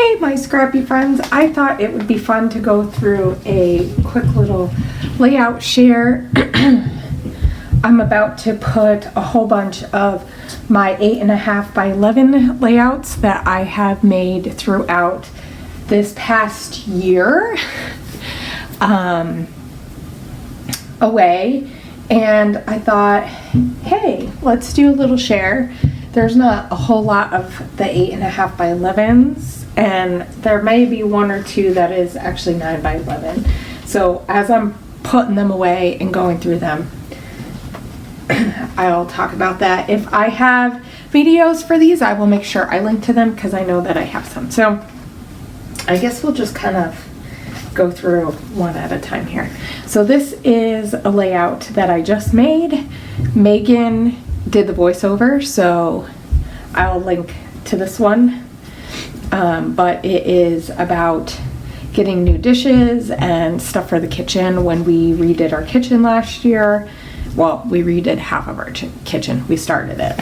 Hey my scrappy friends, I thought it would be fun to go through a quick little layout share. I'm about to put a whole bunch of my 8.5 by 11 layouts that I have made throughout this past year away, and I thought, hey, let's do a little share. There's not a whole lot of the 8.5 by 11s, and there may be one or two that is actually 9 by 11. So as I'm putting them away and going through them, I'll talk about that. If I have videos for these, I will make sure I link to them because I know that I have some. So I guess we'll just kind of go through one at a time here. So this is a layout that I just made. Megan did the voiceover, so I'll link to this one. But it is about getting new dishes and stuff for the kitchen. When we redid our kitchen last year, well, we redid half of our kitchen. We started it.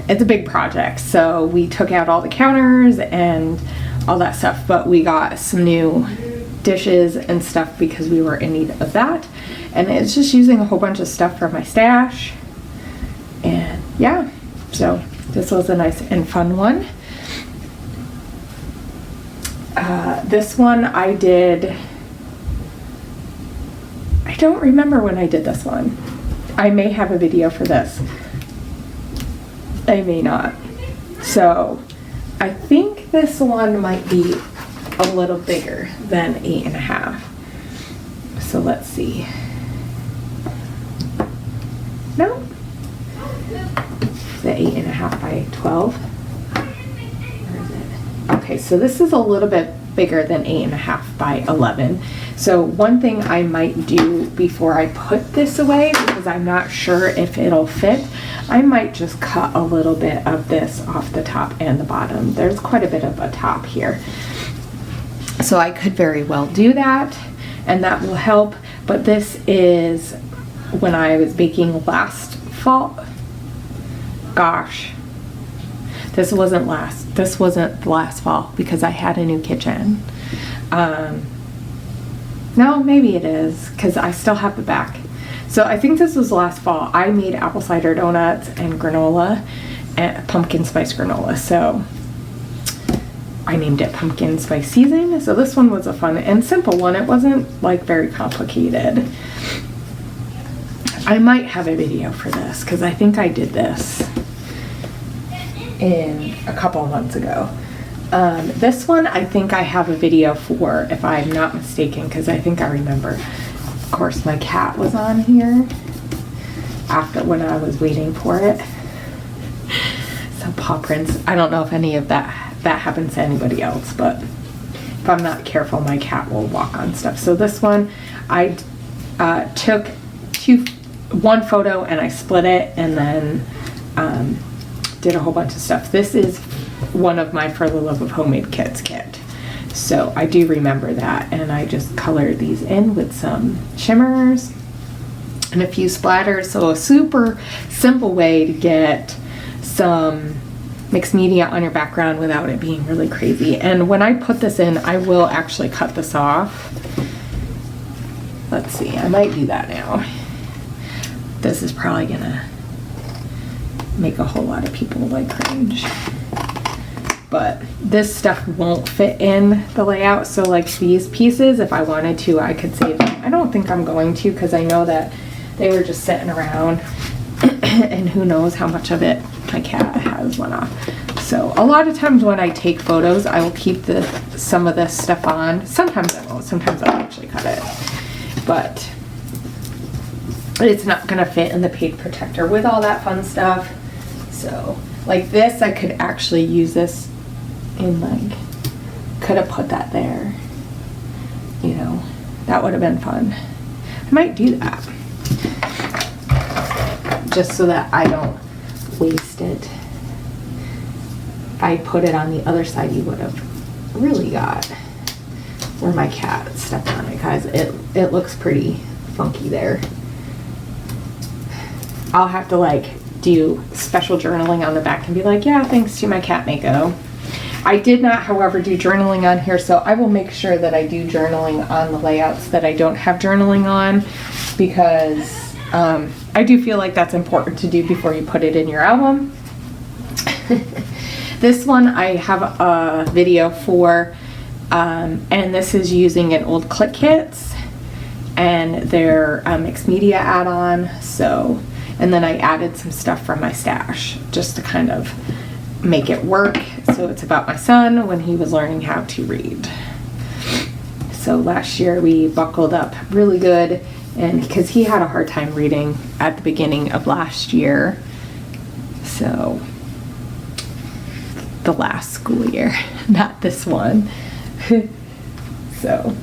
It's a big project, so we took out all the counters and all that stuff, but we got some new dishes and stuff because we were in need of that. And it's just using a whole bunch of stuff from my stash. And yeah, so this was a nice and fun one. This one I did, I don't remember when I did this one. I may have a video for this. I may not. So I think this one might be a little bigger than 8.5. So let's see. No? The 8.5 by 12. Where is it? Okay, so this is a little bit bigger than 8.5 by 11. So one thing I might do before I put this away, because I'm not sure if it'll fit, I might just cut a little bit of this off the top and the bottom. There's quite a bit of a top here. So I could very well do that, and that will help. But this is when I was baking last fall. Gosh, this wasn't the last fall because I had a new kitchen. No, maybe it is because I still have the back. So I think this was last fall. I made apple cider donuts and granola, and pumpkin spice granola. So I named it Pumpkin Spice Season. So this one was a fun and simple one. It wasn't like very complicated. I might have a video for this because I think I did this in a couple of months ago. This one I think I have a video for, if I'm not mistaken, because I think I remember. Of course, my cat was on here after when I was waiting for it. So paw prints. I don't know if any of that happens to anybody else, but if I'm not careful, my cat will walk on stuff. So this one, I took one photo and I split it and then did a whole bunch of stuff. This is one of my For the Love of Homemade Kits kit. So I do remember that, and I just colored these in with some shimmers and a few splatters. So a super simple way to get some mixed media on your background without it being really crazy. And when I put this in, I will actually cut this off. Let's see, I might do that now. This is probably gonna make a whole lot of people like cringe. But this stuff won't fit in the layout, so like these pieces, if I wanted to, I could save them. I don't think I'm going to because I know that they were just sitting around and who knows how much of it my cat has went off. So a lot of times when I take photos, I will keep some of this stuff on. Sometimes I won't, sometimes I'll actually cut it. But it's not gonna fit in the page protector with all that fun stuff. So like this, I could actually use this in like, could have put that there, you know, that would have been fun. I might do that just so that I don't waste it. If I put it on the other side, you would have really got where my cat stepped on it, guys. It looks pretty funky there. I'll have to like do special journaling on the back and be like, yeah, thanks to my cat Mako. I did not, however, do journaling on here, so I will make sure that I do journaling on the layouts that I don't have journaling on, because I do feel like that's important to do before you put it in your album. This one I have a video for, and this is using an old Click Kits and their mixed media add-on. So, and then I added some stuff from my stash just to kind of make it work. So it's about my son when he was learning how to read. So last year we buckled up really good, and because he had a hard time reading at the beginning of last year, so the last school year, not this one. So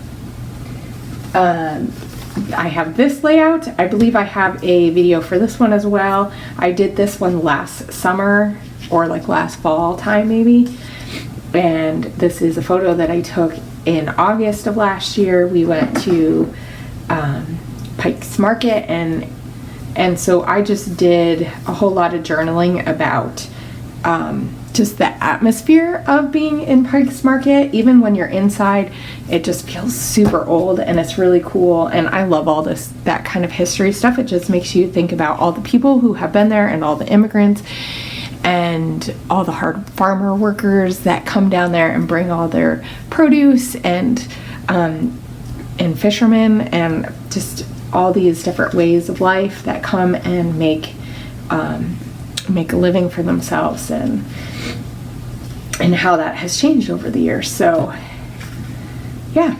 I have this layout. I believe I have a video for this one as well. I did this one last summer, or like last fall time maybe, and this is a photo that I took in August of last year. We went to Pike's Market, and so I just did a whole lot of journaling about just the atmosphere of being in Pike's Market. Even when you're inside, it just feels super old, and it's really cool, and I love all that kind of history stuff. It just makes you think about all the people who have been there and all the immigrants and all the hard farmer workers that come down there and bring all their produce, and fishermen, and just all these different ways of life that come and make a living for themselves, and how that has changed over the years. So yeah.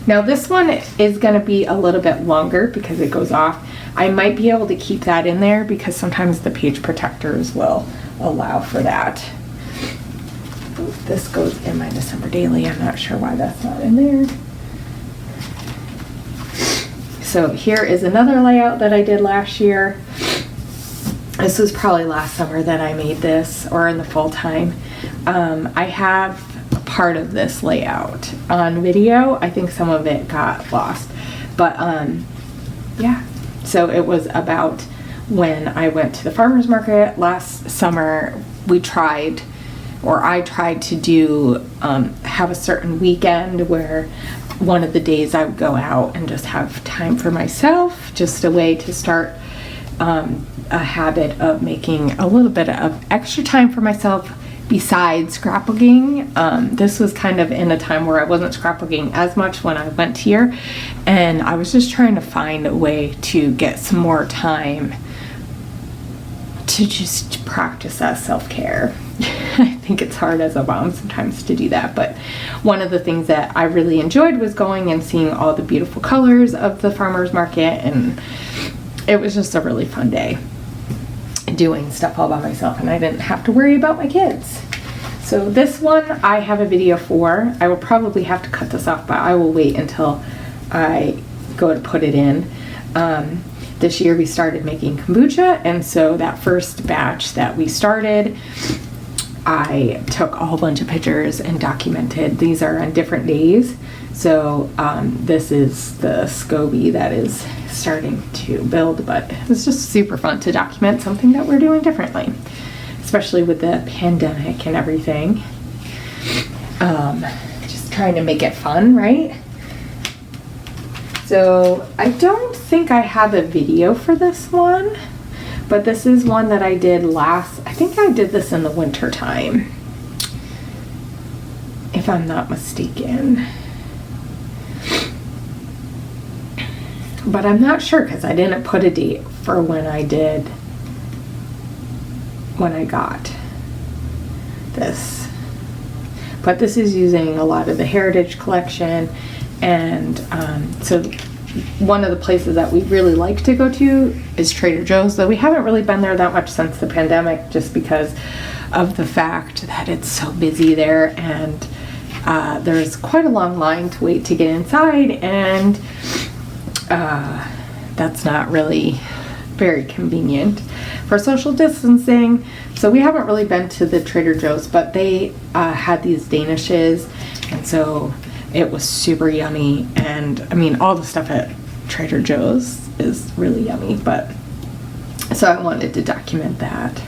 Now this one is going to be a little bit longer because it goes off. I might be able to keep that in there because sometimes the page protectors will allow for that. This goes in my December daily. I'm not sure why that's not in there. So here is another layout that I did last year. This was probably last summer that I made this, or in the fall time. I have a part of this layout on video. I think some of it got lost, but yeah. So it was about when I went to the farmer's market last summer. I tried to do have a certain weekend where one of the days I would go out and just have time for myself, just a way to start a habit of making a little bit of extra time for myself besides scrapbooking. This was kind of in a time where I wasn't scrapbooking as much when I went here, and I was just trying to find a way to get some more time to just practice that self-care. I think it's hard as a mom sometimes to do that, but one of the things that I really enjoyed was going and seeing all the beautiful colors of the farmer's market, and it was just a really fun day doing stuff all by myself, and I didn't have to worry about my kids. So this one I have a video for. I will probably have to cut this off, but I will wait until I go to put it in. This year we started making kombucha, and so that first batch that we started, I took a whole bunch of pictures and documented. These are on different days. So this is the SCOBY that is starting to build, but it was just super fun to document something that we're doing differently, especially with the pandemic and everything. Just trying to make it fun, right? So I don't think I have a video for this one, but this is one that I did I think I did this in the winter time, if I'm not mistaken. But I'm not sure because I didn't put a date for when I got this. But this is using a lot of the Heritage collection, and so one of the places that we really like to go to is Trader Joe's, though we haven't really been there that much since the pandemic, just because of the fact that it's so busy there, and there's quite a long line to wait to get inside, and that's not really very convenient for social distancing. So we haven't really been to the Trader Joe's, but they had these Danishes, and so it was super yummy. And I mean, all the stuff at Trader Joe's is really yummy, but So I wanted to document that.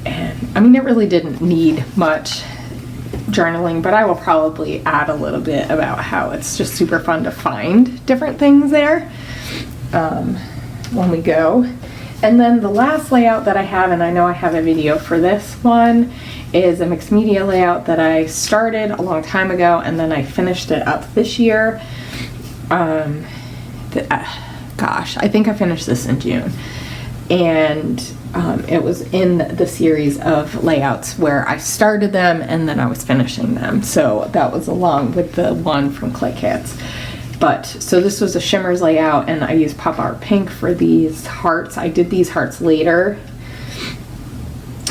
And I mean, it really didn't need much journaling, but I will probably add a little bit about how it's just super fun to find different things there when we go. And then the last layout that I have, and I know I have a video for this one, is a mixed media layout that I started a long time ago, and then I finished it up this year. Gosh, I think I finished this in June. And it was in the series of layouts where I started them and then I was finishing them. So that was along with the one from Clay Kits. But so this was a shimmers layout, and I used Pop Art Pink for these hearts. I did these hearts later.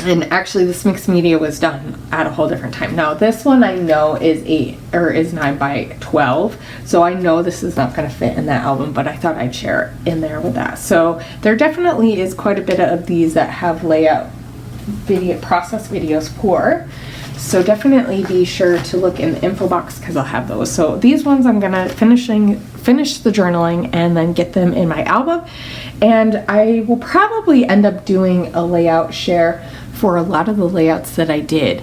And actually this mixed media was done at a whole different time. Now this one I know is 9 by 12. So I know this is not going to fit in that album, but I thought I'd share it in there with that. So there definitely is quite a bit of these that have layout video process videos for. So definitely be sure to look in the info box because I'll have those. So these ones I'm gonna finish the journaling and then get them in my album. And I will probably end up doing a layout share for a lot of the layouts that I did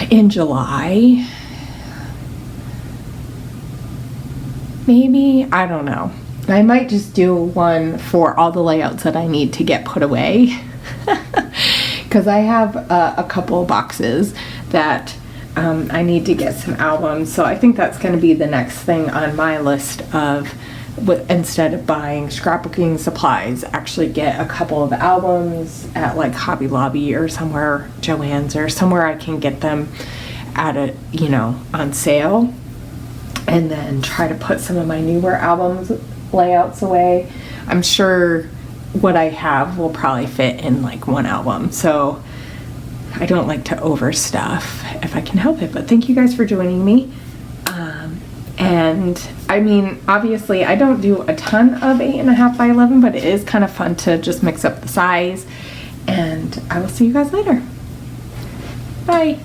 in July. Maybe, I don't know. I might just do one for all the layouts that I need to get put away. Because I have a couple boxes that I need to get some albums. So I think that's going to be the next thing on my list of, instead of buying scrapbooking supplies, actually get a couple of albums at like Hobby Lobby or somewhere, Joann's or somewhere I can get them at a, on sale. And then try to put some of my newer albums layouts away. I'm sure what I have will probably fit in like one album, so I don't like to overstuff if I can help it. But thank you guys for joining me. And I mean, obviously I don't do a ton of 8.5 by 11, but it is kind of fun to just mix up the size. And I will see you guys later. Bye.